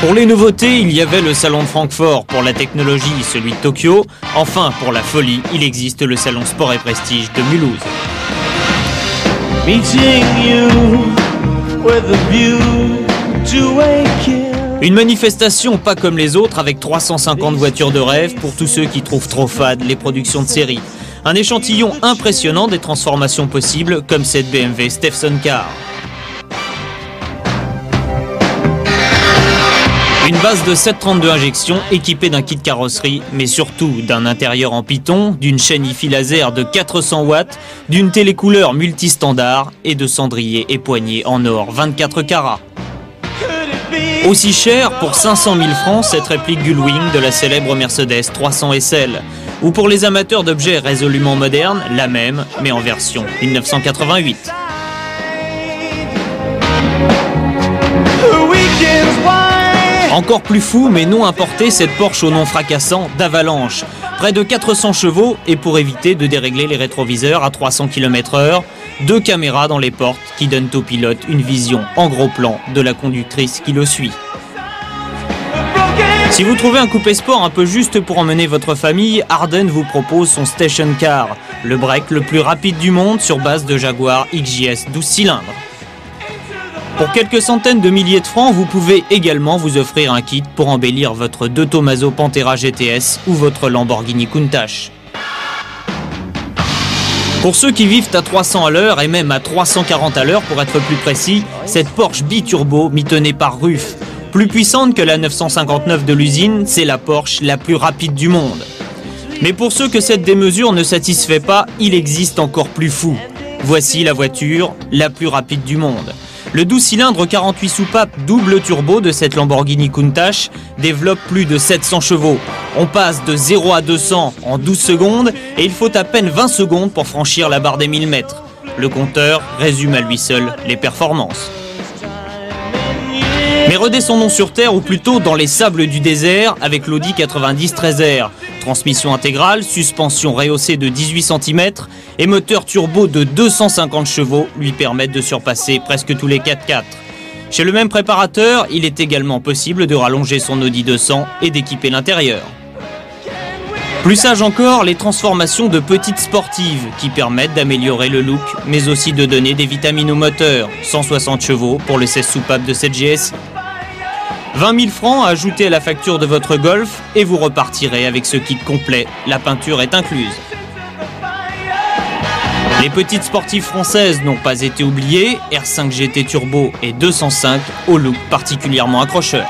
Pour les nouveautés, il y avait le salon de Francfort, pour la technologie, celui de Tokyo. Enfin, pour la folie, il existe le salon Sport et Prestige de Mulhouse. Une manifestation pas comme les autres, avec 350 voitures de rêve pour tous ceux qui trouvent trop fades les productions de série. Un échantillon impressionnant des transformations possibles, comme cette BMW Stepson Car. Une base de 732 injections équipée d'un kit carrosserie, mais surtout d'un intérieur en Python, d'une chaîne hi-fi laser de 400 watts, d'une télécouleur multistandard et de cendriers et poignées en or 24 carats. Aussi cher, pour 500 000 francs, cette réplique Gullwing de la célèbre Mercedes 300 SL. Ou pour les amateurs d'objets résolument modernes, la même, mais en version 1988. Encore plus fou, mais non importé, cette Porsche au nom fracassant d'Avalanche. Près de 400 chevaux, et pour éviter de dérégler les rétroviseurs à 300 km/h, 2 caméras dans les portes qui donnent au pilote une vision en gros plan de la conductrice qui le suit. Si vous trouvez un coupé sport un peu juste pour emmener votre famille, Arden vous propose son Station Car, le break le plus rapide du monde sur base de Jaguar XJS 12 cylindres. Pour quelques centaines de milliers de francs, vous pouvez également vous offrir un kit pour embellir votre De Tomaso Pantera GTS ou votre Lamborghini Countach. Pour ceux qui vivent à 300 à l'heure et même à 340 à l'heure pour être plus précis, cette Porsche biturbo mitonnée par Ruf. Plus puissante que la 959 de l'usine, c'est la Porsche la plus rapide du monde. Mais pour ceux que cette démesure ne satisfait pas, il existe encore plus fou. Voici la voiture la plus rapide du monde. Le 12 cylindres 48 soupapes double turbo de cette Lamborghini Countach développe plus de 700 chevaux. On passe de 0 à 200 en 12 secondes et il faut à peine 20 secondes pour franchir la barre des 1000 mètres. Le compteur résume à lui seul les performances. Mais redescendons sur terre, ou plutôt dans les sables du désert, avec l'Audi 90 13R. Transmission intégrale, suspension rehaussée de 18 cm et moteur turbo de 250 chevaux lui permettent de surpasser presque tous les 4x4. Chez le même préparateur, il est également possible de rallonger son Audi 200 et d'équiper l'intérieur. Plus sage encore, les transformations de petites sportives qui permettent d'améliorer le look, mais aussi de donner des vitamines au moteur. 160 chevaux pour le 16 soupapes de cette GSI. 20 000 francs à ajouter à la facture de votre Golf et vous repartirez avec ce kit complet. La peinture est incluse. Les petites sportives françaises n'ont pas été oubliées. R5 GT Turbo et 205 au look particulièrement accrocheur.